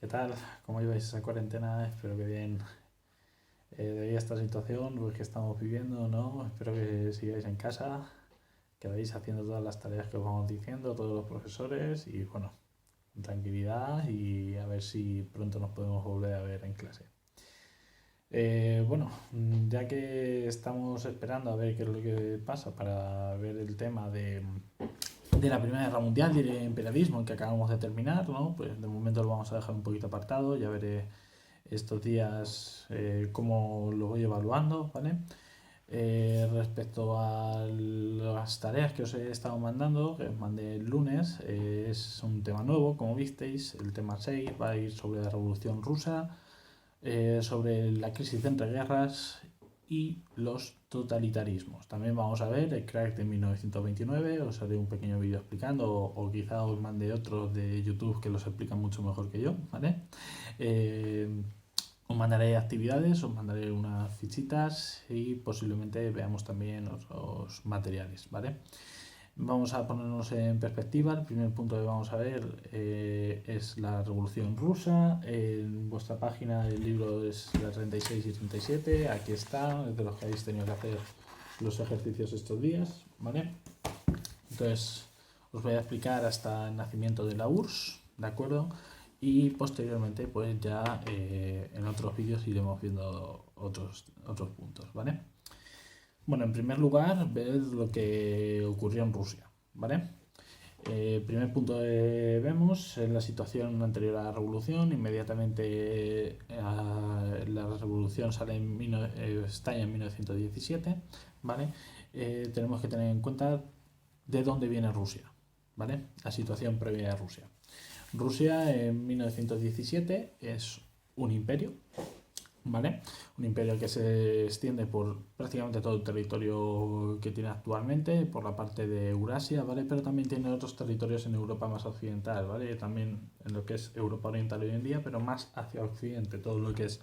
¿Qué tal? ¿Cómo lleváis esa cuarentena? Espero que bien. Debido a esta situación pues, que estamos viviendo, ¿no? Espero que sigáis en casa, que vayáis haciendo todas las tareas que os vamos diciendo, todos los profesores, y bueno, con tranquilidad y a ver si pronto nos podemos volver a ver en clase. Bueno, ya que estamos esperando a ver qué es lo que pasa para ver el tema de la Primera Guerra Mundial y el imperialismo que acabamos de terminar, ¿no? Pues de momento lo vamos a dejar un poquito apartado, ya veré estos días cómo lo voy evaluando, ¿vale? Respecto a las tareas que os he estado mandando, que os mandé el lunes, es un tema nuevo, como visteis, el tema 6 va a ir sobre la Revolución Rusa, sobre la crisis de entreguerras y los totalitarismos. También vamos a ver el crack de 1929, os haré un pequeño vídeo explicando o quizá os mande otros de YouTube que los explican mucho mejor que yo, ¿vale? Eh, Os mandaré actividades, os mandaré unas fichitas y posiblemente veamos también otros materiales, ¿vale? Vamos a ponernos en perspectiva. El primer punto que vamos a ver es la Revolución Rusa. En vuestra página el libro es la 36 y 37. Aquí está, es de los que habéis tenido que hacer los ejercicios estos días, ¿vale? Entonces, os voy a explicar hasta el nacimiento de la URSS, ¿de acuerdo? Y posteriormente, pues ya en otros vídeos iremos viendo otros puntos, ¿vale? Bueno, en primer lugar, ver lo que ocurrió en Rusia, ¿vale? El primer punto que vemos es la situación anterior a la revolución. Inmediatamente la revolución estalla en 1917, ¿vale? Tenemos que tener en cuenta de dónde viene Rusia, ¿vale? La situación previa a Rusia. Rusia en 1917 es un imperio, ¿vale? Un imperio que se extiende por prácticamente todo el territorio que tiene actualmente, por la parte de Eurasia, ¿vale? Pero también tiene otros territorios en Europa más occidental, ¿vale? También en lo que es Europa Oriental hoy en día, pero más hacia Occidente, todo lo que es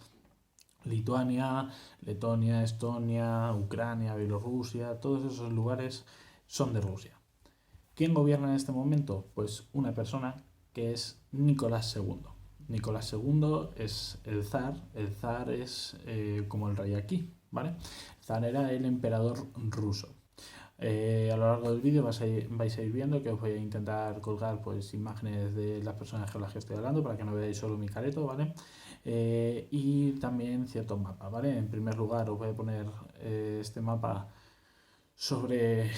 Lituania, Letonia, Estonia, Ucrania, Bielorrusia, todos esos lugares son de Rusia. ¿Quién gobierna en este momento? Pues una persona que es Nicolás II. Nicolás II es el zar. El zar es como el rey aquí, ¿vale? El zar era el emperador ruso. A lo largo del vídeo vais a ir viendo que os voy a intentar colgar pues imágenes de las personas con las que estoy hablando para que no veáis solo mi careto, ¿vale? Y también ciertos mapas, ¿vale? En primer lugar os voy a poner este mapa sobre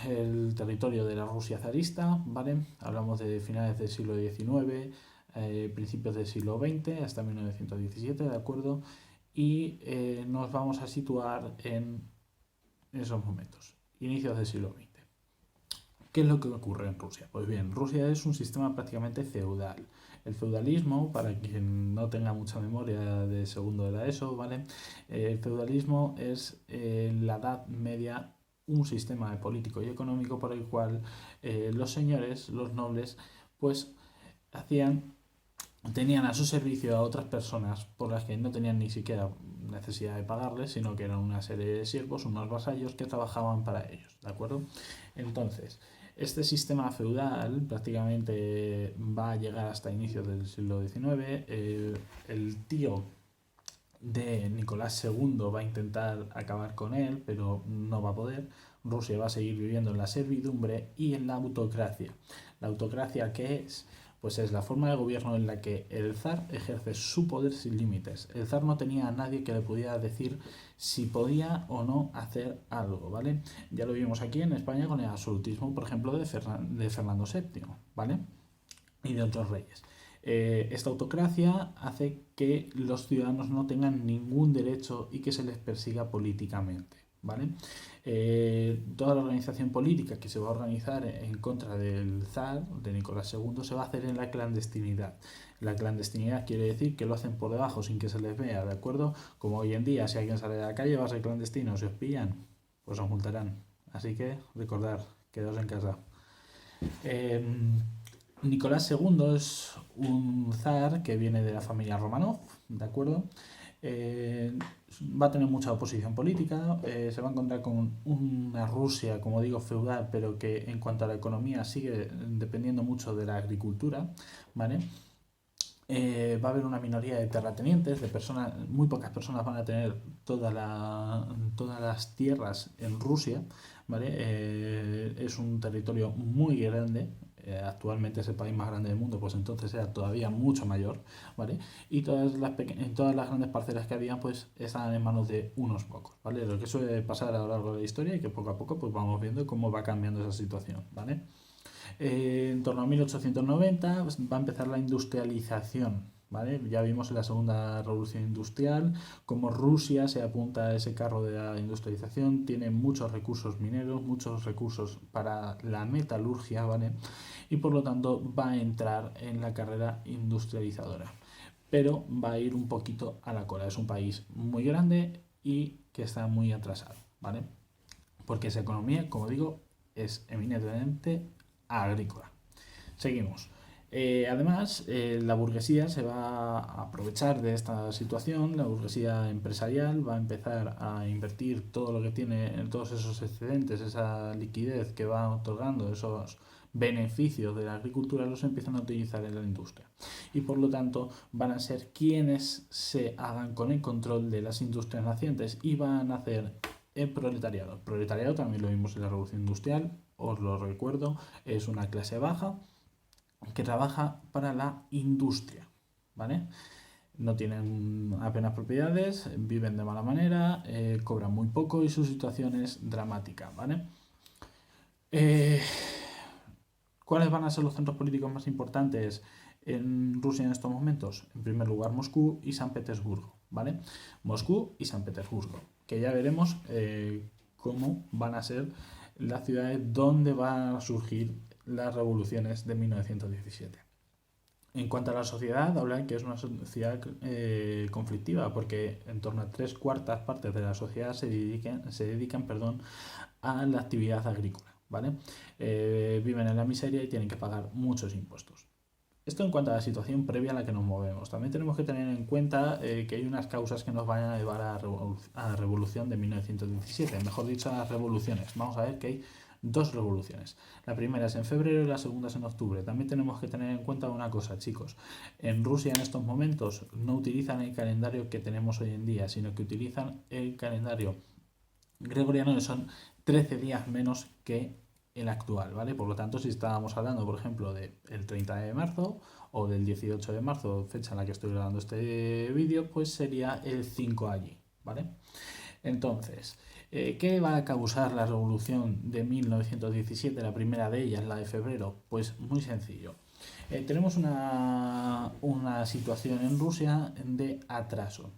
el territorio de la Rusia zarista, ¿vale? Hablamos de finales del siglo XIX, principios del siglo XX, hasta 1917, ¿de acuerdo? Y nos vamos a situar en esos momentos, inicios del siglo XX. ¿Qué es lo que ocurre en Rusia? Pues bien, Rusia es un sistema prácticamente feudal. El feudalismo, para quien no tenga mucha memoria de segundo de la ESO, ¿vale? El feudalismo es la Edad Media un sistema político y económico por el cual los señores, los nobles, pues hacían tenían a su servicio a otras personas por las que no tenían ni siquiera necesidad de pagarles, sino que eran una serie de siervos, unos vasallos que trabajaban para ellos, ¿de acuerdo? Entonces, este sistema feudal prácticamente va a llegar hasta inicios del siglo XIX. El tío de Nicolás II va a intentar acabar con él, pero no va a poder. Rusia va a seguir viviendo en la servidumbre y en la autocracia. ¿La autocracia qué es? Pues es la forma de gobierno en la que el zar ejerce su poder sin límites. El zar no tenía a nadie que le pudiera decir si podía o no hacer algo, ¿vale? Ya lo vimos aquí en España con el absolutismo, por ejemplo, de Fernando VII, ¿vale? Y de otros reyes. Esta autocracia hace que los ciudadanos no tengan ningún derecho y que se les persiga políticamente, ¿vale? Toda la organización política que se va a organizar en contra del zar, de Nicolás II, se va a hacer en la clandestinidad. La clandestinidad quiere decir que lo hacen por debajo sin que se les vea, ¿de acuerdo? Como hoy en día, si alguien sale de la calle va a ser clandestino, si os pillan, pues os multarán. Así que recordad, quedaos en casa. Eh, Nicolás II es un zar que viene de la familia Romanov, ¿de acuerdo? Va a tener mucha oposición política, se va a encontrar con una Rusia, como digo, feudal, pero que en cuanto a la economía sigue dependiendo mucho de la agricultura, ¿vale? Va a haber una minoría de terratenientes, de personas, muy pocas personas van a tener todas las tierras en Rusia, ¿vale? Es un territorio muy grande, actualmente es el país más grande del mundo, pues entonces era todavía mucho mayor, ¿vale? Y todas las grandes parcelas que había, pues estaban en manos de unos pocos, ¿vale? Lo que suele pasar a lo largo de la historia y que poco a poco pues vamos viendo cómo va cambiando esa situación, ¿vale? En torno a 1890 va a empezar la industrialización. ¿Vale? Ya vimos en la segunda revolución industrial cómo Rusia se apunta a ese carro de la industrialización, tiene muchos recursos mineros, muchos recursos para la metalurgia, ¿vale? Y por lo tanto va a entrar en la carrera industrializadora. Pero va a ir un poquito a la cola. Es un país muy grande y que está muy atrasado, ¿vale? Porque esa economía, como digo, es eminentemente agrícola. Seguimos. Además, la burguesía se va a aprovechar de esta situación, la burguesía empresarial va a empezar a invertir todo lo que tiene, todos esos excedentes, esa liquidez que va otorgando, esos beneficios de la agricultura, los empiezan a utilizar en la industria. Y por lo tanto van a ser quienes se hagan con el control de las industrias nacientes y van a hacer el proletariado. El proletariado también lo vimos en la revolución industrial, os lo recuerdo, es una clase baja que trabaja para la industria, ¿vale? No tienen apenas propiedades, viven de mala manera, cobran muy poco y su situación es dramática, ¿vale? ¿Cuáles van a ser los centros políticos más importantes en Rusia en estos momentos? En primer lugar, Moscú y San Petersburgo, ¿vale? Moscú y San Petersburgo, que ya veremos cómo van a ser las ciudades donde van a surgir las revoluciones de 1917. En cuanto a la sociedad, hablan que es una sociedad conflictiva, porque en torno a 3/4 de la sociedad se dedican a la actividad agrícola, ¿vale? Viven en la miseria y tienen que pagar muchos impuestos. Esto en cuanto a la situación previa a la que nos movemos. También tenemos que tener en cuenta que hay unas causas que nos van a llevar a la revolución de 1917, mejor dicho, a las revoluciones. Vamos a ver que hay dos revoluciones. La primera es en febrero y la segunda es en octubre. También tenemos que tener en cuenta una cosa, chicos. En Rusia en estos momentos no utilizan el calendario que tenemos hoy en día, sino que utilizan el calendario gregoriano, que son 13 días menos que el actual, ¿vale? Por lo tanto, si estábamos hablando, por ejemplo, del 30 de marzo o del 18 de marzo, fecha en la que estoy grabando este vídeo, pues sería el 5 allí, ¿vale? Entonces, ¿qué va a causar la revolución de 1917, la primera de ellas, la de febrero? Pues muy sencillo. Tenemos una situación en Rusia de atraso.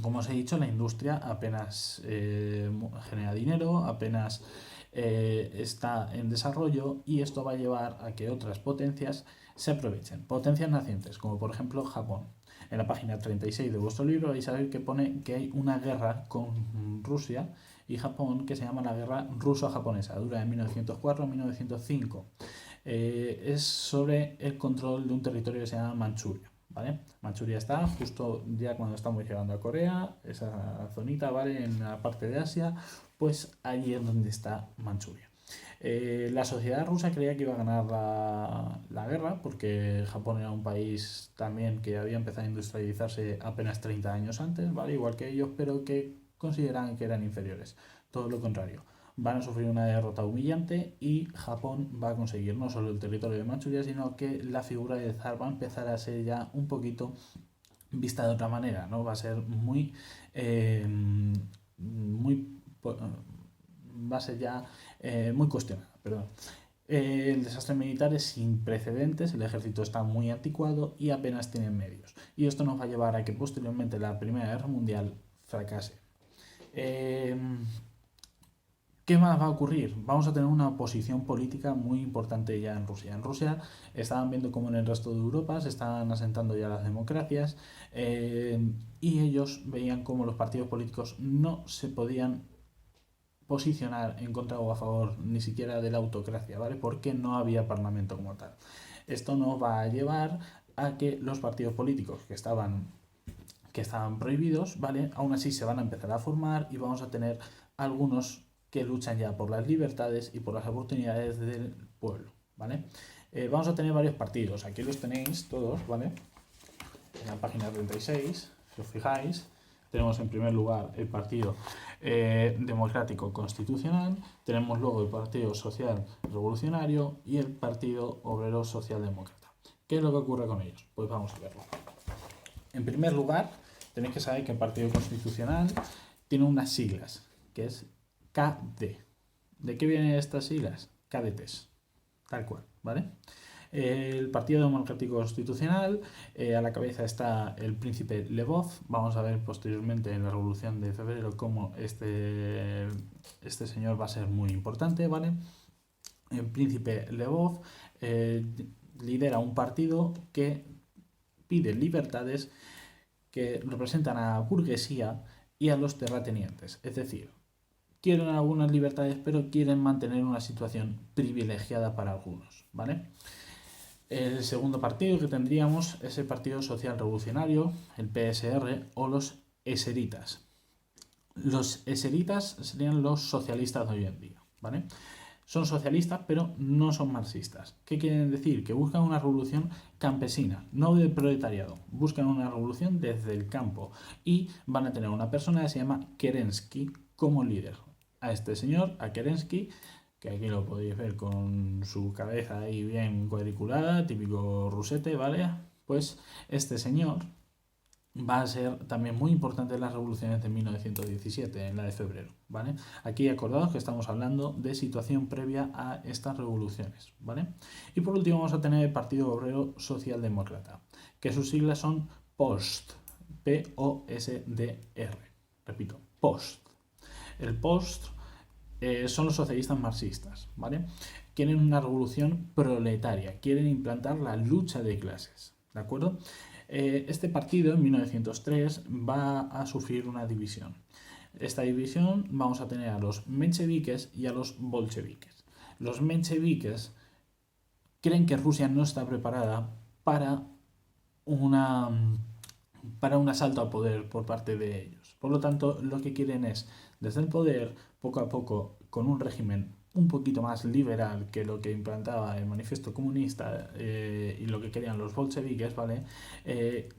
Como os he dicho, la industria apenas genera dinero, apenas está en desarrollo y esto va a llevar a que otras potencias se aprovechen. Potencias nacientes, como por ejemplo Japón. En la página 36 de vuestro libro vais a ver que pone que hay una guerra con Rusia y Japón que se llama la guerra ruso-japonesa. Dura de 1904 a 1905. Es sobre el control de un territorio que se llama Manchuria. ¿Vale? Manchuria está justo ya cuando estamos llegando a Corea, esa zonita, ¿vale? En la parte de Asia, pues allí es donde está Manchuria. La sociedad rusa creía que iba a ganar la guerra porque Japón era un país también que había empezado a industrializarse apenas 30 años antes, ¿vale? Igual que ellos, pero que consideraban que eran inferiores. Todo lo contrario. Van a sufrir una derrota humillante y Japón va a conseguir no solo el territorio de Manchuria, sino que la figura de zar va a empezar a ser ya un poquito vista de otra manera, ¿no? Va a ser va a ser ya muy cuestionada, perdón. El desastre militar es sin precedentes, el ejército está muy anticuado y apenas tiene medios. Y esto nos va a llevar a que posteriormente la Primera Guerra Mundial fracase. ¿Qué más va a ocurrir? Vamos a tener una oposición política muy importante ya en Rusia. En Rusia estaban viendo como en el resto de Europa se estaban asentando ya las democracias y ellos veían como los partidos políticos no se podían posicionar en contra o a favor ni siquiera de la autocracia, ¿vale? Porque no había parlamento como tal. Esto nos va a llevar a que los partidos políticos que estaban prohibidos, ¿vale? Aún así se van a empezar a formar y vamos a tener algunos que luchan ya por las libertades y por las oportunidades del pueblo, ¿vale? Vamos a tener varios partidos, aquí los tenéis todos, ¿vale? página 36, si os fijáis, tenemos en primer lugar el Partido Democrático Constitucional, tenemos luego el Partido Social Revolucionario y el Partido Obrero Socialdemócrata. ¿Qué es lo que ocurre con ellos? Pues vamos a verlo. En primer lugar, tenéis que saber que el Partido Constitucional tiene unas siglas, que es KD. ¿De qué vienen estas siglas? KDTs, tal cual, ¿vale? El Partido Democrático Constitucional, a la cabeza está el príncipe Lvov. Vamos a ver posteriormente en la Revolución de Febrero cómo este señor va a ser muy importante, ¿vale? El príncipe Lvov lidera un partido que pide libertades que representan a la burguesía y a los terratenientes, es decir, quieren algunas libertades pero quieren mantener una situación privilegiada para algunos, ¿vale? El segundo partido que tendríamos es el Partido Social Revolucionario, el PSR o los eseritas. Los eseritas serían los socialistas de hoy en día, ¿vale? Son socialistas pero no son marxistas. ¿Qué quieren decir? Que buscan una revolución campesina, no del proletariado. Buscan una revolución desde el campo y van a tener una persona que se llama Kerensky como líder. A este señor, a Kerensky, que aquí lo podéis ver con su cabeza ahí bien cuadriculada, típico rusete, ¿vale? Pues este señor va a ser también muy importante en las revoluciones de 1917, en la de febrero, ¿vale? Aquí acordaos que estamos hablando de situación previa a estas revoluciones, ¿vale? Y por último vamos a tener el Partido Obrero Socialdemócrata, que sus siglas son POST, P-O-S-D-R, repito, POST. El POST son los socialistas marxistas, ¿vale? Quieren una revolución proletaria, quieren implantar la lucha de clases, ¿de acuerdo? Este partido en 1903 va a sufrir una división. Esta división vamos a tener a los mencheviques y a los bolcheviques. Los mencheviques creen que Rusia no está preparada para un asalto al poder por parte de ellos. Por lo tanto, lo que quieren es, desde el poder, poco a poco, con un régimen un poquito más liberal que lo que implantaba el manifiesto comunista y lo que querían los bolcheviques, ¿vale?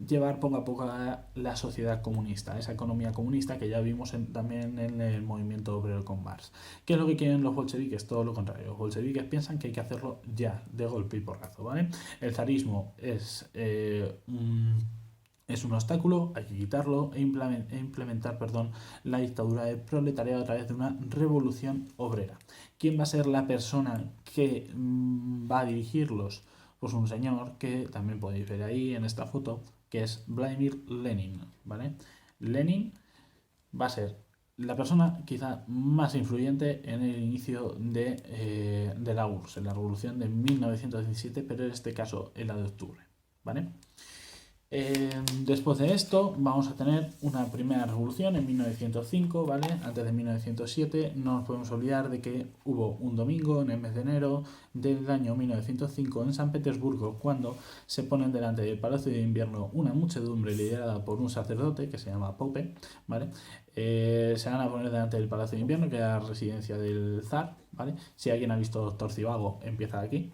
Llevar poco a poco a la sociedad comunista, esa economía comunista que ya vimos también en el movimiento obrero con Marx. ¿Qué es lo que quieren los bolcheviques? Todo lo contrario. Los bolcheviques piensan que hay que hacerlo ya, de golpe y porrazo, ¿vale? El zarismo es un obstáculo, hay que quitarlo e implementar la dictadura del proletariado a través de una revolución obrera. ¿Quién va a ser la persona que va a dirigirlos? Pues un señor que también podéis ver ahí en esta foto, que es Vladimir Lenin, ¿vale? Lenin va a ser la persona quizá más influyente en el inicio de la URSS, en la revolución de 1917, pero en este caso en la de octubre, ¿vale? Después de esto vamos a tener una primera revolución en 1905, ¿vale? Antes de 1907 no nos podemos olvidar de que hubo un domingo en el mes de enero del año 1905 en San Petersburgo cuando se ponen delante del Palacio de Invierno una muchedumbre liderada por un sacerdote que se llama Pope, ¿vale? Se van a poner delante del Palacio de Invierno, que era la residencia del zar, ¿vale? Si alguien ha visto Doctor Zivago, empieza aquí,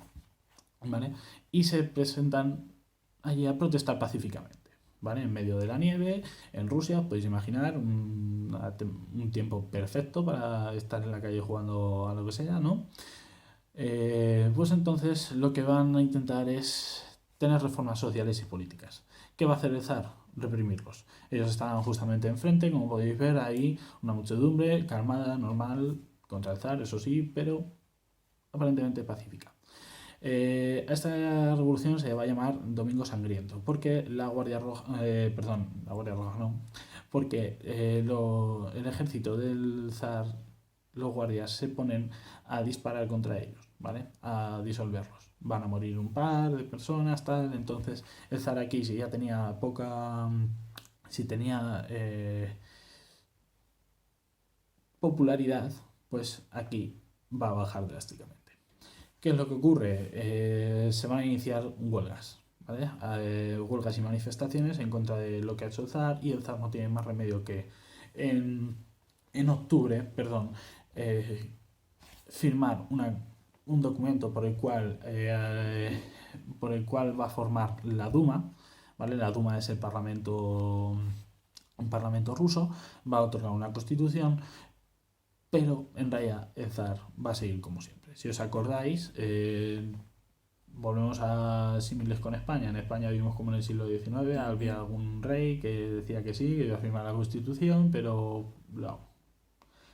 ¿vale? Y se presentan allí a protestar pacíficamente, ¿vale? En medio de la nieve, en Rusia, os podéis imaginar un tiempo perfecto para estar en la calle jugando a lo que sea, ¿no? Pues entonces lo que van a intentar es tener reformas sociales y políticas. ¿Qué va a hacer el zar? Reprimirlos. Ellos estaban justamente enfrente, como podéis ver ahí, una muchedumbre calmada, normal, contra el zar, eso sí, pero aparentemente pacífica. Esta revolución se va a llamar Domingo Sangriento, porque la Guardia Roja, la Guardia Roja no, porque el ejército del zar, los guardias se ponen a disparar contra ellos, ¿vale? A disolverlos. Van a morir un par de personas, tal. Entonces el zar aquí, si ya tenía popularidad, pues aquí va a bajar drásticamente. ¿Qué es lo que ocurre? Se van a iniciar huelgas, ¿vale? Huelgas y manifestaciones en contra de lo que ha hecho el zar, y el zar no tiene más remedio que en octubre, firmar un documento por el cual va a formar la Duma, ¿vale? La Duma es un parlamento ruso, va a otorgar una constitución, pero en realidad el zar va a seguir como siempre. Si os acordáis, volvemos a símiles con España. En España vivimos como en el siglo XIX, había algún rey que decía que sí, que iba a firmar la constitución, pero no.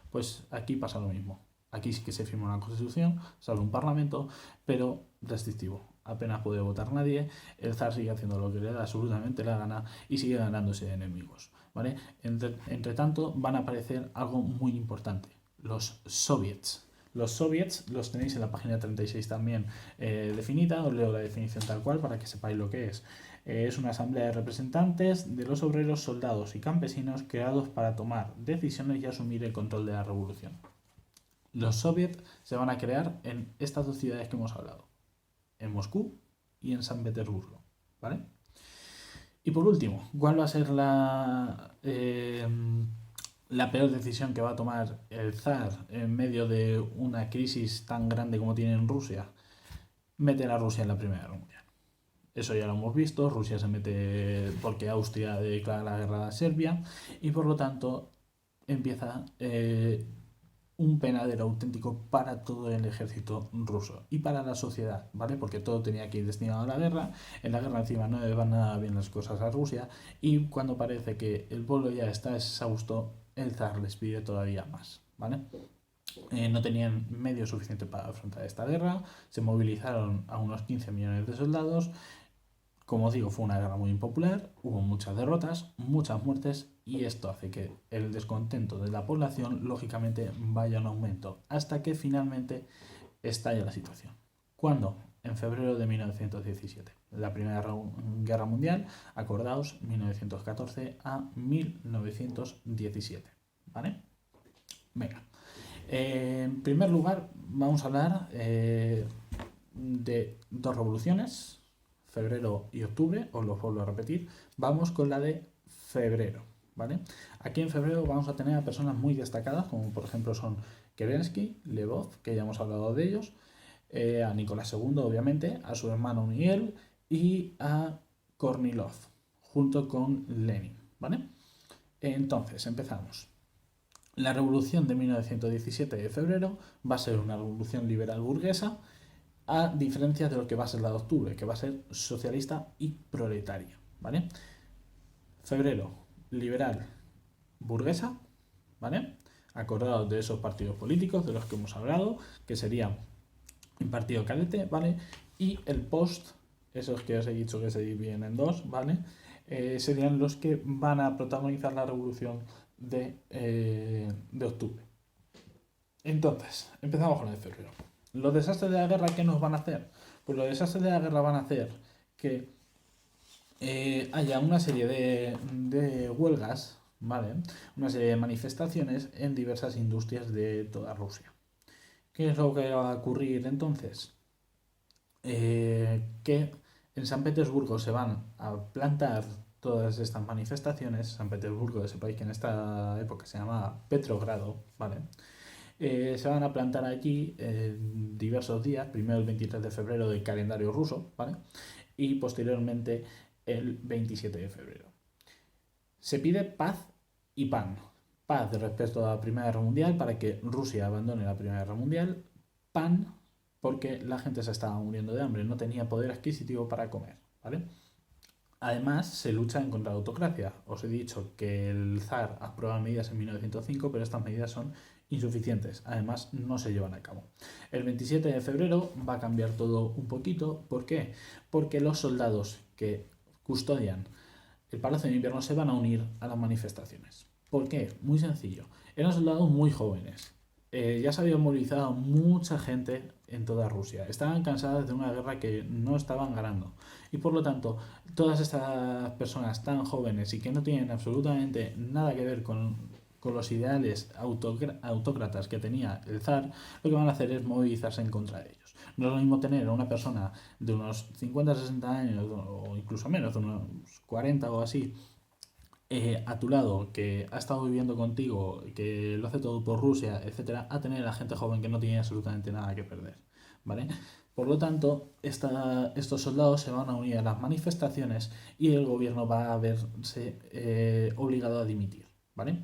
Pues aquí pasa lo mismo. Aquí sí que se firma una constitución, sale un parlamento, pero restrictivo. Apenas puede votar nadie, el zar sigue haciendo lo que le da absolutamente la gana y sigue ganándose enemigos. ¿Vale? Entre tanto, van a aparecer algo muy importante, los soviets. Los soviets los tenéis en la página 36 también definida, os leo la definición tal cual para que sepáis lo que es. Es una asamblea de representantes de los obreros, soldados y campesinos creados para tomar decisiones y asumir el control de la revolución. Los soviets se van a crear en estas dos ciudades que hemos hablado, en Moscú y en San Petersburgo, ¿vale? Y por último, ¿cuál va a ser la peor decisión que va a tomar el zar en medio de una crisis tan grande como tiene en Rusia? Meter a Rusia en la Primera Guerra Mundial. Eso ya lo hemos visto, Rusia se mete porque Austria declara la guerra a Serbia y por lo tanto empieza un penadero auténtico para todo el ejército ruso y para la sociedad, ¿vale? Porque todo tenía que ir destinado a la guerra, en la guerra encima no le van nada bien las cosas a Rusia y cuando parece que el pueblo ya está exhausto, el zar les pide todavía más, ¿vale? No tenían medios suficientes para afrontar esta guerra, se movilizaron a unos 15 millones de soldados. Como digo, fue una guerra muy impopular, hubo muchas derrotas, muchas muertes y esto hace que el descontento de la población lógicamente vaya en aumento hasta que finalmente estalla la situación. ¿Cuándo? En febrero de 1917. La Primera Guerra Mundial, acordaos, 1914 a 1917. ¿Vale? Venga. En primer lugar, vamos a hablar de dos revoluciones, febrero y octubre, os lo vuelvo a repetir. Vamos con la de febrero, ¿vale? Aquí en febrero vamos a tener a personas muy destacadas, como por ejemplo son Kerensky, Lvov, que ya hemos hablado de ellos, a Nicolás II, obviamente, a su hermano Miguel y a Kornilov, junto con Lenin, ¿vale? Entonces, empezamos. La revolución de 1917 de febrero va a ser una revolución liberal burguesa, a diferencia de lo que va a ser la de octubre, que va a ser socialista y proletaria, ¿vale? Febrero, liberal, burguesa, ¿vale? Acordados de esos partidos políticos de los que hemos hablado, que sería el partido cadete, ¿vale? Y el post, esos que os he dicho que se dividen en dos, ¿vale? Serían los que van a protagonizar la revolución de octubre. Entonces, empezamos con el de febrero. Los desastres de la guerra, ¿qué nos van a hacer? Pues los desastres de la guerra van a hacer que haya una serie de huelgas, ¿vale? Una serie de manifestaciones en diversas industrias de toda Rusia. ¿Qué es lo que va a ocurrir entonces? Que en San Petersburgo se van a plantar todas estas manifestaciones. San Petersburgo, ese país que en esta época se llamaba Petrogrado, ¿vale? Se van a plantar allí diversos días, primero el 23 de febrero del calendario ruso, ¿vale? Y posteriormente el 27 de febrero. Se pide paz y pan. Paz respecto a la Primera Guerra Mundial para que Rusia abandone la Primera Guerra Mundial. Pan porque la gente se estaba muriendo de hambre, no tenía poder adquisitivo para comer, ¿vale? Además, se lucha en contra de la autocracia. Os he dicho que el zar aprueba medidas en 1905, pero estas medidas son insuficientes. Además, no se llevan a cabo. El 27 de febrero va a cambiar todo un poquito. ¿Por qué? Porque los soldados que custodian el Palacio de Invierno se van a unir a las manifestaciones. ¿Por qué? Muy sencillo. Eran soldados muy jóvenes. Ya se había movilizado mucha gente en toda Rusia. Estaban cansadas de una guerra que no estaban ganando. Y por lo tanto, todas estas personas tan jóvenes y que no tienen absolutamente nada que ver con los ideales autócratas que tenía el zar, lo que van a hacer es movilizarse en contra de ellos. No es lo mismo tener a una persona de unos 50, 60 años o incluso menos, de unos 40 o así, a tu lado, que ha estado viviendo contigo, que lo hace todo por Rusia, etcétera, a tener a gente joven que no tiene absolutamente nada que perder, ¿vale? Por lo tanto, estos soldados se van a unir a las manifestaciones y el gobierno va a verse obligado a dimitir, ¿vale?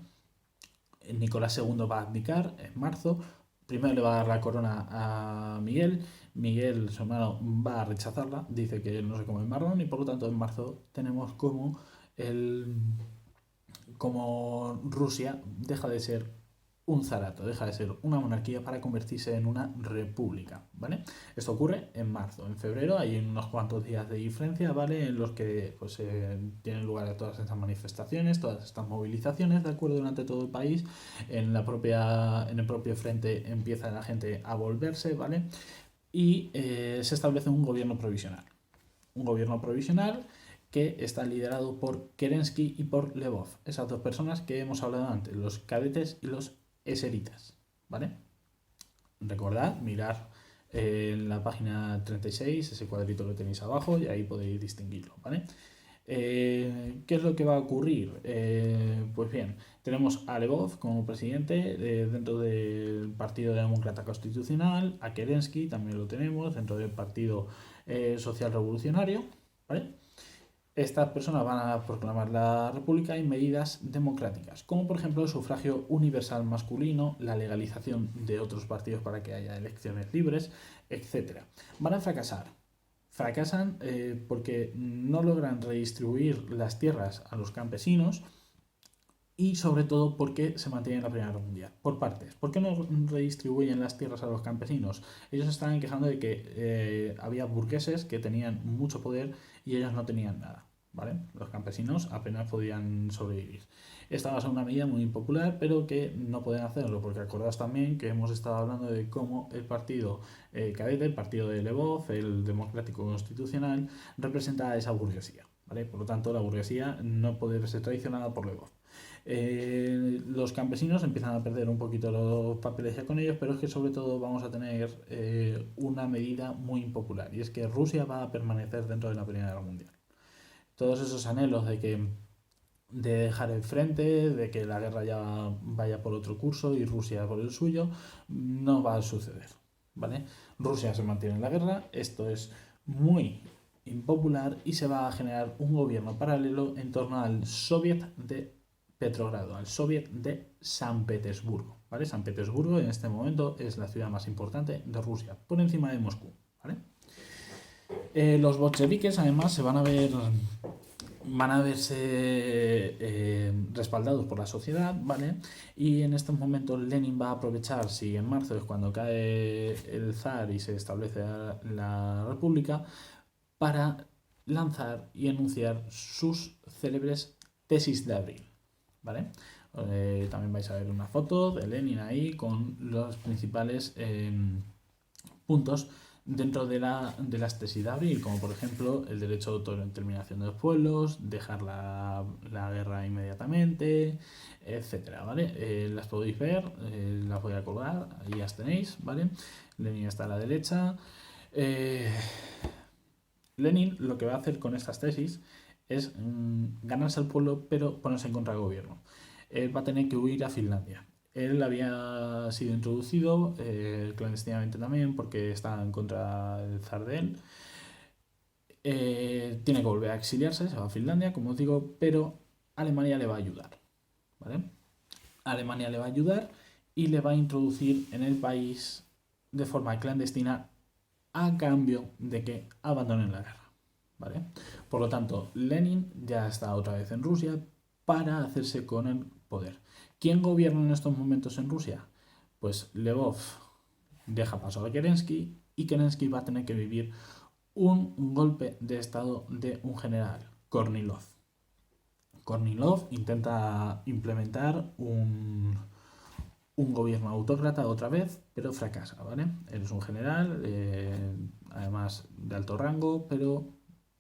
Nicolás II va a abdicar en marzo. Primero le va a dar la corona a Miguel. Miguel, su hermano, va a rechazarla. Dice que no se come el marrón y por lo tanto en marzo tenemos como Rusia deja de ser un zarato, deja de ser una monarquía para convertirse en una república, ¿vale? Esto ocurre en marzo. En febrero hay unos cuantos días de diferencia, ¿vale? En los que pues, tienen lugar todas estas manifestaciones, todas estas movilizaciones, ¿de acuerdo? Durante todo el país. En el propio frente empieza la gente a volverse, ¿vale? Y se establece un gobierno provisional. Un gobierno provisional que está liderado por Kerensky y por Lvov, esas dos personas que hemos hablado antes, los cadetes y los eseritas, ¿vale? Recordad, mirar en la página 36, ese cuadrito que tenéis abajo, y ahí podéis distinguirlo, ¿vale? ¿Qué es lo que va a ocurrir? Pues bien, tenemos a Lvov como presidente dentro del Partido Demócrata Constitucional, a Kerensky también lo tenemos dentro del Partido Social Revolucionario, ¿vale? Estas personas van a proclamar la República y medidas democráticas, como por ejemplo el sufragio universal masculino, la legalización de otros partidos para que haya elecciones libres, etc. Van a fracasar. Fracasan porque no logran redistribuir las tierras a los campesinos y sobre todo porque se mantiene la Primera Guerra Mundial. Por partes. ¿Por qué no redistribuyen las tierras a los campesinos? Ellos estaban quejando de que había burgueses que tenían mucho poder y ellos no tenían nada. ¿Vale? Los campesinos apenas podían sobrevivir. Esta va a ser una medida muy impopular, pero que no pueden hacerlo, porque acordaos también que hemos estado hablando de cómo el partido cadete, el partido de Lvov, el Democrático Constitucional, representa a esa burguesía. ¿Vale? Por lo tanto, la burguesía no puede ser traicionada por Lvov. Los campesinos empiezan a perder un poquito los papeles ya con ellos, pero es que sobre todo vamos a tener una medida muy impopular, y es que Rusia va a permanecer dentro de la Primera Guerra Mundial. Todos esos anhelos de dejar el frente, de que la guerra ya vaya por otro curso y Rusia por el suyo, no va a suceder, ¿vale? Rusia se mantiene en la guerra, esto es muy impopular y se va a generar un gobierno paralelo en torno al Soviet de Petrogrado, al Soviet de San Petersburgo, ¿vale? San Petersburgo en este momento es la ciudad más importante de Rusia, por encima de Moscú, ¿vale? Los bolcheviques además van a verse respaldados por la sociedad, ¿vale? Y en estos momentos Lenin va a aprovechar, si en marzo es cuando cae el zar y se establece la república, para lanzar y anunciar sus célebres tesis de abril, ¿vale? También vais a ver una foto de Lenin ahí con los principales puntos dentro de las tesis de abril, como por ejemplo el derecho de autodeterminación de los pueblos, dejar la guerra inmediatamente, etcétera, ¿vale? Las podéis ver, las voy a colgar, ahí las tenéis, ¿vale? Lenin está a la derecha. Lenin lo que va a hacer con estas tesis es ganarse al pueblo, pero ponerse en contra del gobierno. Él va a tener que huir a Finlandia. Él había sido introducido clandestinamente también porque estaba en contra del zar de él. Tiene que volver a exiliarse, se va a Finlandia, como os digo, pero Alemania le va a ayudar, ¿vale? Alemania le va a ayudar y le va a introducir en el país de forma clandestina a cambio de que abandonen la guerra, ¿vale? Por lo tanto, Lenin ya está otra vez en Rusia para hacerse con el poder. ¿Quién gobierna en estos momentos en Rusia? Pues Lvov deja paso a Kerensky y Kerensky va a tener que vivir un golpe de estado de un general, Kornilov. Kornilov intenta implementar un gobierno autócrata otra vez, pero fracasa, ¿vale? Él es un general, además de alto rango, pero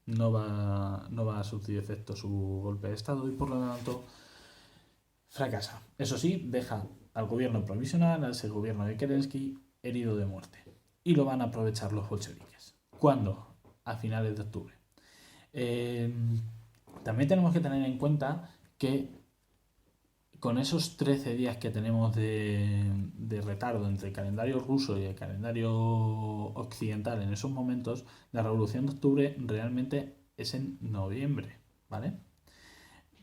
no va a surtir efecto su golpe de estado y por lo tanto fracasa. Eso sí, deja al gobierno provisional, a ese gobierno de Kerensky, herido de muerte. Y lo van a aprovechar los bolcheviques. ¿Cuándo? A finales de octubre. También tenemos que tener en cuenta que con esos 13 días que tenemos de retardo entre el calendario ruso y el calendario occidental en esos momentos, la Revolución de Octubre realmente es en noviembre, ¿vale?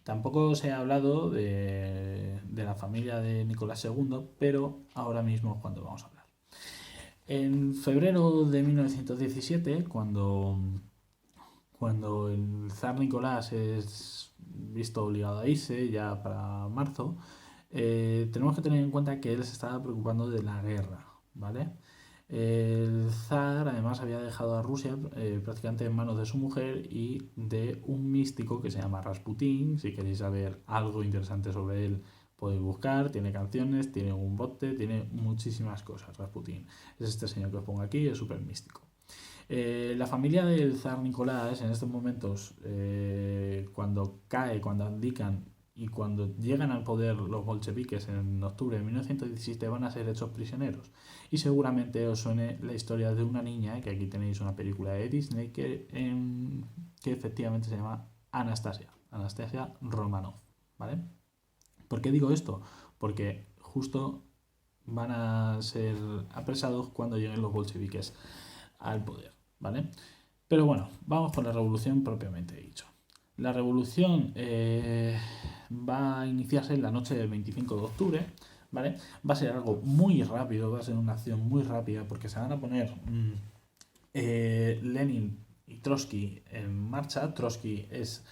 Tampoco se ha hablado de la familia de Nicolás II, pero ahora mismo es cuando vamos a hablar. En febrero de 1917, cuando el zar Nicolás es visto obligado a irse ya para marzo, tenemos que tener en cuenta que él se estaba preocupando de la guerra, ¿vale? El zar además había dejado a Rusia prácticamente en manos de su mujer y de un místico que se llama Rasputín. Si queréis saber algo interesante sobre él, podéis buscar. Tiene canciones, tiene un bote, tiene muchísimas cosas. Rasputín es este señor que os pongo aquí, es súper místico. La familia del zar Nicolás en estos momentos, cuando cae, cuando abdican y cuando llegan al poder los bolcheviques en octubre de 1917, van a ser hechos prisioneros. Y seguramente os suene la historia de una niña, que aquí tenéis una película de Disney, que efectivamente se llama Anastasia Romanov, ¿vale? ¿Por qué digo esto? Porque justo van a ser apresados cuando lleguen los bolcheviques al poder, ¿vale? Pero bueno, vamos con la revolución propiamente dicho. La revolución va a iniciarse en la noche del 25 de octubre, ¿vale? Va a ser algo muy rápido, va a ser una acción muy rápida porque se van a poner Lenin y Trotsky en marcha. Trotsky es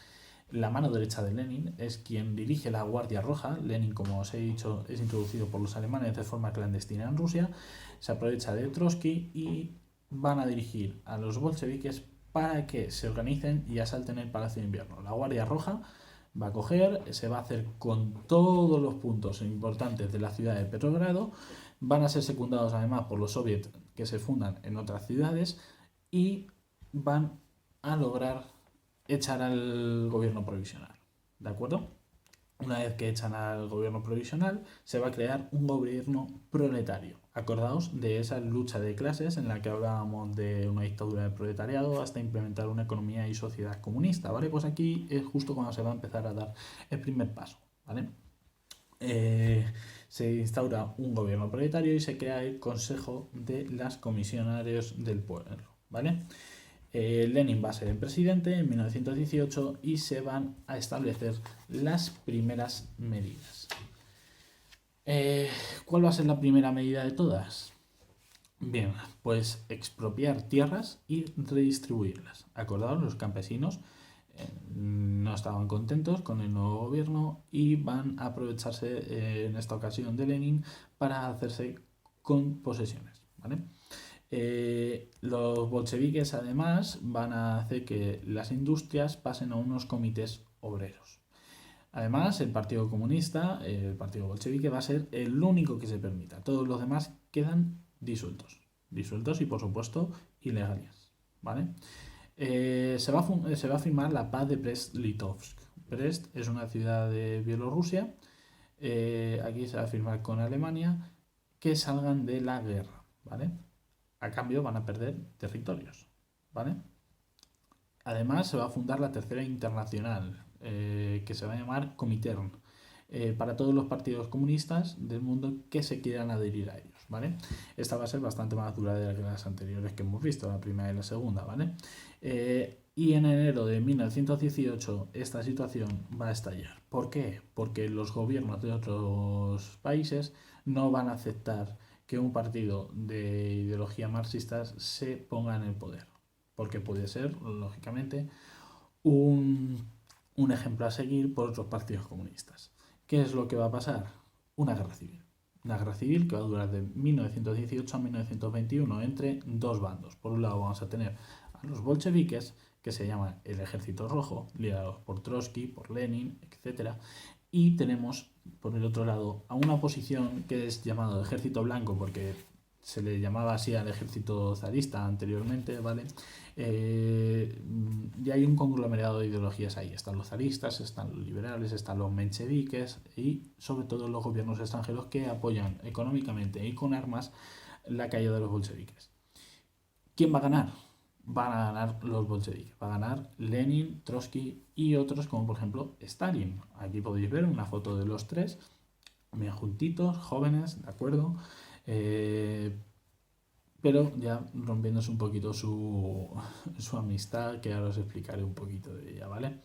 la mano derecha de Lenin, es quien dirige la Guardia Roja. Lenin, como os he dicho, es introducido por los alemanes de forma clandestina en Rusia. Se aprovecha de Trotsky y van a dirigir a los bolcheviques para que se organicen y asalten el Palacio de Invierno. La Guardia Roja va a coger, se va a hacer con todos los puntos importantes de la ciudad de Petrogrado, van a ser secundados además por los soviets que se fundan en otras ciudades y van a lograr echar al gobierno provisional, ¿de acuerdo? Una vez que echan al gobierno provisional, se va a crear un gobierno proletario. Acordaos de esa lucha de clases en la que hablábamos de una dictadura del proletariado hasta implementar una economía y sociedad comunista, ¿vale? Pues aquí es justo cuando se va a empezar a dar el primer paso, ¿vale? Se instaura un gobierno proletario y se crea el Consejo de las Comisionarios del Pueblo, ¿vale? Lenin va a ser el presidente en 1918 y se van a establecer las primeras medidas. ¿Cuál va a ser la primera medida de todas? Bien, pues expropiar tierras y redistribuirlas. Acordaos, los campesinos no estaban contentos con el nuevo gobierno y van a aprovecharse en esta ocasión de Lenin para hacerse con posesiones, ¿vale? Los bolcheviques además van a hacer que las industrias pasen a unos comités obreros. Además, el Partido Comunista, el Partido Bolchevique, va a ser el único que se permita. Todos los demás quedan disueltos. Disueltos y, por supuesto, ilegales, ¿vale? Se va a firmar la paz de Brest-Litovsk. Brest es una ciudad de Bielorrusia. Aquí se va a firmar con Alemania que salgan de la guerra, ¿vale? A cambio van a perder territorios, ¿vale? Además se va a fundar la Tercera Internacional, que se va a llamar Comintern, para todos los partidos comunistas del mundo que se quieran adherir a ellos, ¿vale? Esta va a ser bastante más dura de las anteriores que hemos visto, la primera y la segunda, ¿vale? Y en enero de 1918 esta situación va a estallar. ¿Por qué? Porque los gobiernos de otros países no van a aceptar que un partido de ideología marxista se ponga en el poder, porque puede ser, lógicamente, un ejemplo a seguir por otros partidos comunistas. ¿Qué es lo que va a pasar? Una guerra civil. Una guerra civil que va a durar de 1918 a 1921 entre dos bandos. Por un lado vamos a tener a los bolcheviques, que se llaman el Ejército Rojo, liderados por Trotsky, por Lenin, etc. Y tenemos, por el otro lado, a una oposición que es llamado Ejército Blanco, porque se le llamaba así al ejército zarista anteriormente, ¿vale? Y hay un conglomerado de ideologías ahí. Están los zaristas, están los liberales, están los mencheviques y sobre todo los gobiernos extranjeros que apoyan económicamente y con armas la caída de los bolcheviques. ¿Quién va a ganar? van a ganar los bolcheviques, va a ganar Lenin, Trotsky y otros como por ejemplo Stalin. Aquí podéis ver una foto de los tres, bien juntitos, jóvenes, ¿de acuerdo? Pero ya rompiéndose un poquito su amistad, que ahora os explicaré un poquito de ella, ¿vale?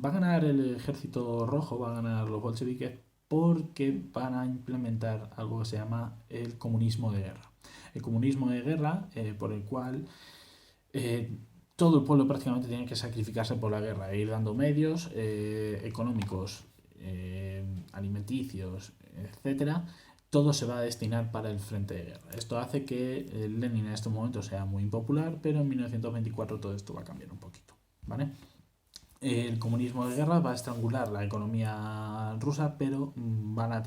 Va a ganar el ejército rojo, va a ganar los bolcheviques porque van a implementar algo que se llama el comunismo de guerra. El comunismo de guerra, por el cual todo el pueblo prácticamente tiene que sacrificarse por la guerra, e ir dando medios económicos, alimenticios, etcétera. Todo se va a destinar para el frente de guerra. Esto hace que Lenin en estos momentos sea muy impopular, pero en 1924 todo esto va a cambiar un poquito, ¿vale? El comunismo de guerra va a estrangular la economía rusa, pero van a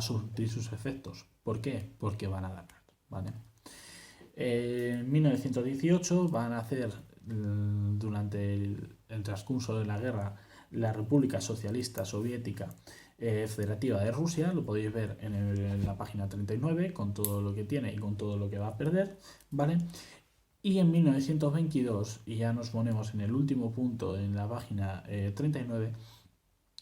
surtir sus efectos. ¿Por qué? Porque van a ganar, ¿vale? En 1918 van a hacer, durante el transcurso de la guerra, la República Socialista Soviética Federativa de Rusia, lo podéis ver en la página 39, con todo lo que tiene y con todo lo que va a perder, ¿vale? Y en 1922, y ya nos ponemos en el último punto en la página 39,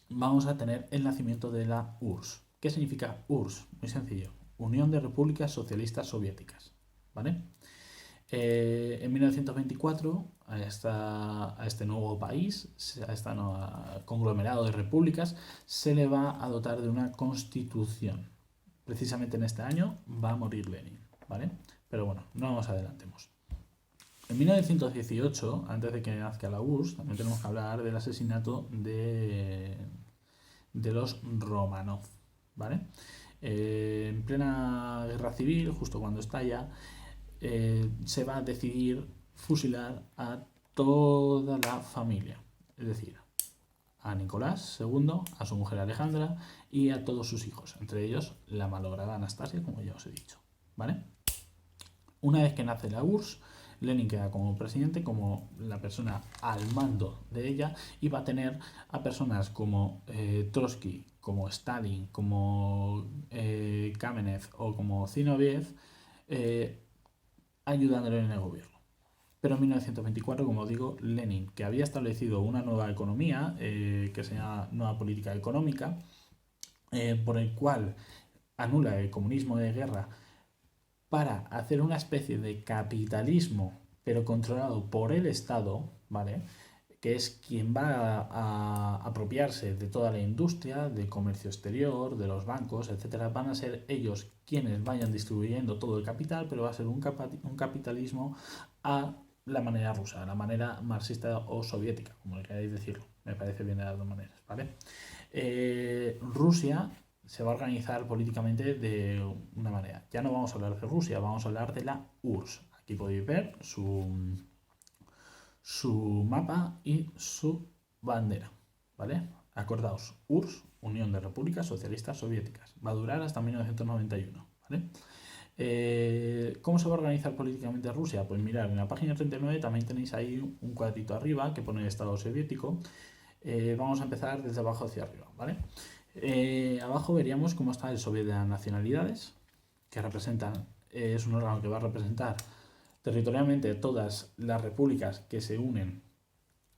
vamos a tener el nacimiento de la URSS. ¿Qué significa URSS? Muy sencillo, Unión de Repúblicas Socialistas Soviéticas, ¿vale? En 1924, a este nuevo país, a este conglomerado de repúblicas, se le va a dotar de una constitución. Precisamente en este año va a morir Lenin, ¿vale? Pero bueno, no nos adelantemos. En 1918, antes de que nazca la URSS, también tenemos que hablar del asesinato de los Romanov, ¿vale? En plena guerra civil, justo cuando estalla, se va a decidir fusilar a toda la familia, es decir, a Nicolás II, a su mujer Alejandra y a todos sus hijos, entre ellos la malograda Anastasia, como ya os he dicho, ¿vale? Una vez que nace la URSS, Lenin queda como presidente, como la persona al mando de ella, y va a tener a personas como Trotsky, como Stalin, como Kamenev o como Zinoviev, ayudándole en el gobierno. Pero en 1924, como digo, Lenin, que había establecido una nueva economía, que se llama Nueva Política Económica, por el cual anula el comunismo de guerra para hacer una especie de capitalismo, pero controlado por el Estado, ¿vale? Que es quien va a apropiarse de toda la industria, del comercio exterior, de los bancos, etcétera. Van a ser ellos quienes vayan distribuyendo todo el capital, pero va a ser un capitalismo a la manera rusa, a la manera marxista o soviética, como le queráis decirlo. Me parece bien de las dos maneras, ¿vale? Rusia se va a organizar políticamente de una manera. Ya no vamos a hablar de Rusia, vamos a hablar de la URSS. Aquí podéis ver su mapa y su bandera, ¿vale? Acordaos, URSS, Unión de Repúblicas Socialistas Soviéticas. Va a durar hasta 1991, ¿vale? ¿Cómo se va a organizar políticamente Rusia? Pues mirad, en la página 39 también tenéis ahí un cuadrito arriba que pone el Estado soviético. Vamos a empezar desde abajo hacia arriba, ¿vale? Abajo veríamos cómo está el Soviet de las Nacionalidades, que es un órgano que va a representar territorialmente todas las repúblicas que se unen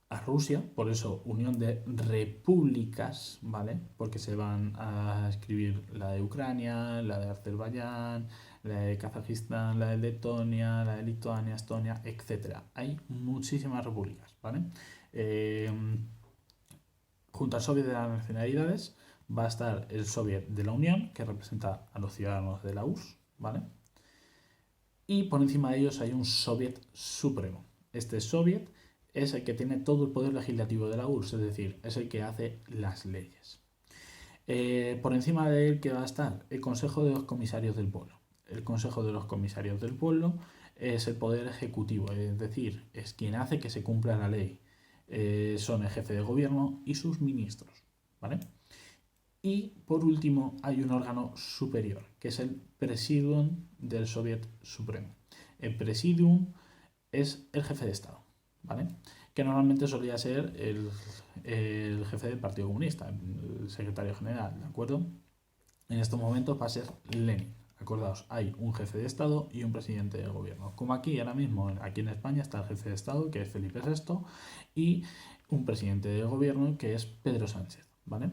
a Rusia, por eso Unión de Repúblicas, ¿vale? Porque se van a escribir la de Ucrania, la de Azerbaiyán, la de Kazajistán, la de Letonia, la de Lituania, Estonia, etc. Hay muchísimas repúblicas, ¿vale? Junto al Soviet de las Nacionalidades va a estar el Soviet de la Unión, que representa a los ciudadanos de la URSS, ¿vale? Y por encima de ellos hay un Soviet supremo. Este Soviet es el que tiene todo el poder legislativo de la URSS, es decir, es el que hace las leyes. Por encima de él, ¿qué va a estar? El Consejo de los Comisarios del Pueblo. El Consejo de los Comisarios del Pueblo es el poder ejecutivo, es decir, es quien hace que se cumpla la ley. Son el jefe de gobierno y sus ministros, ¿vale? Y por último hay un órgano superior, que es el Presidium del Soviet Supremo. El Presidium es el jefe de Estado, ¿vale? Que normalmente solía ser el jefe del Partido Comunista, el secretario general, ¿de acuerdo? En estos momentos va a ser Lenin, Acordaos, hay un jefe de Estado y un presidente de gobierno. Como aquí, ahora mismo, aquí en España está el jefe de Estado, que es Felipe VI, y un presidente de gobierno, que es Pedro Sánchez, ¿vale?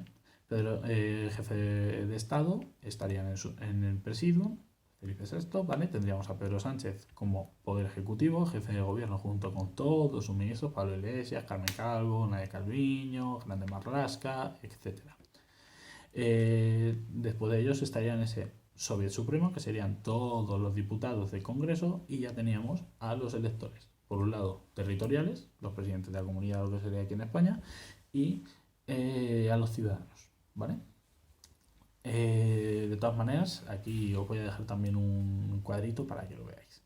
El jefe de Estado estaría en el presidium, Felipe VI, ¿vale? Tendríamos a Pedro Sánchez como poder ejecutivo, jefe de gobierno, junto con todos sus ministros, Pablo Iglesias, Carmen Calvo, Nadia Calviño, Grande Marlasca, etcétera. Después de ellos estarían ese Soviet Supremo, que serían todos los diputados del Congreso, y ya teníamos a los electores. Por un lado, territoriales, los presidentes de la comunidad, lo que sería aquí en España, y a los ciudadanos, ¿vale? De todas maneras, aquí os voy a dejar también un cuadrito para que lo veáis.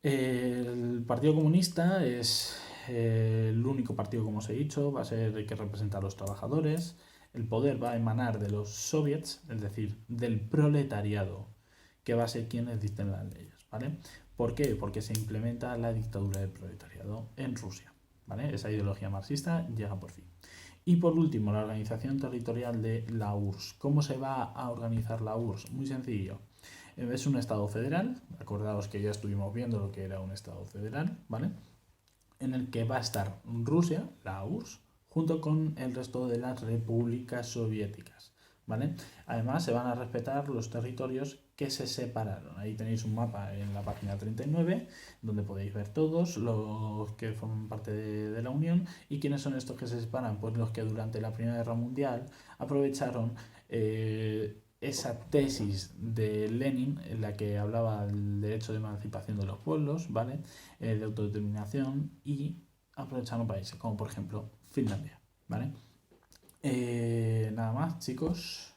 El Partido Comunista es el único partido, como os he dicho, va a ser el que representa a los trabajadores. El poder va a emanar de los soviets, es decir, del proletariado, que va a ser quienes dicten las leyes, ¿vale? ¿Por qué? Porque se implementa la dictadura del proletariado en Rusia, ¿vale? Esa ideología marxista llega por fin. Y por último, la organización territorial de la URSS. ¿Cómo se va a organizar la URSS? Muy sencillo. Es un estado federal, acordaos que ya estuvimos viendo lo que era un estado federal, ¿vale? En el que va a estar Rusia, la URSS, junto con el resto de las repúblicas soviéticas, ¿vale? Además, se van a respetar los territorios que se separaron. Ahí tenéis un mapa en la página 39, donde podéis ver todos los que forman parte de la Unión. ¿Y quiénes son estos que se separan? Pues los que durante la Primera Guerra Mundial aprovecharon esa tesis de Lenin, en la que hablaba del derecho de emancipación de los pueblos, ¿vale? De autodeterminación, y aprovecharon países como por ejemplo Finlandia, ¿vale? Nada más, chicos.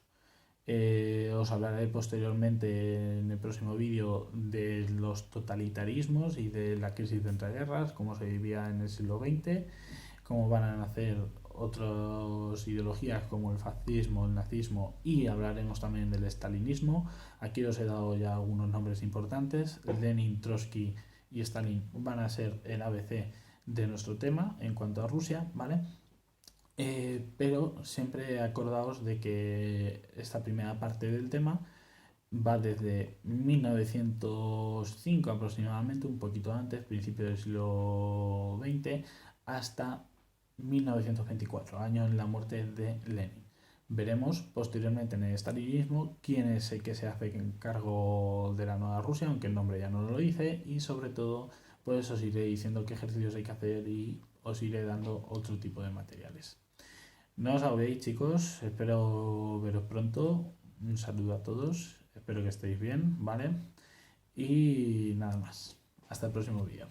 Os hablaré posteriormente en el próximo vídeo de los totalitarismos y de la crisis de entreguerras, cómo se vivía en el siglo XX, cómo van a nacer otras ideologías como el fascismo, el nazismo, y hablaremos también del estalinismo. Aquí os he dado ya algunos nombres importantes. Lenin, Trotsky y Stalin van a ser el ABC de nuestro tema en cuanto a Rusia, ¿vale? Pero siempre acordaos de que esta primera parte del tema va desde 1905 aproximadamente, un poquito antes, principio del siglo XX, hasta 1924, año en la muerte de Lenin. Veremos posteriormente en el estalinismo quién es el que se hace cargo de la nueva Rusia, aunque el nombre ya no lo dice, y sobre todo pues os iré diciendo qué ejercicios hay que hacer y os iré dando otro tipo de materiales. No os agobiéis, chicos, espero veros pronto. Un saludo a todos, espero que estéis bien, ¿vale? Y nada más, hasta el próximo vídeo.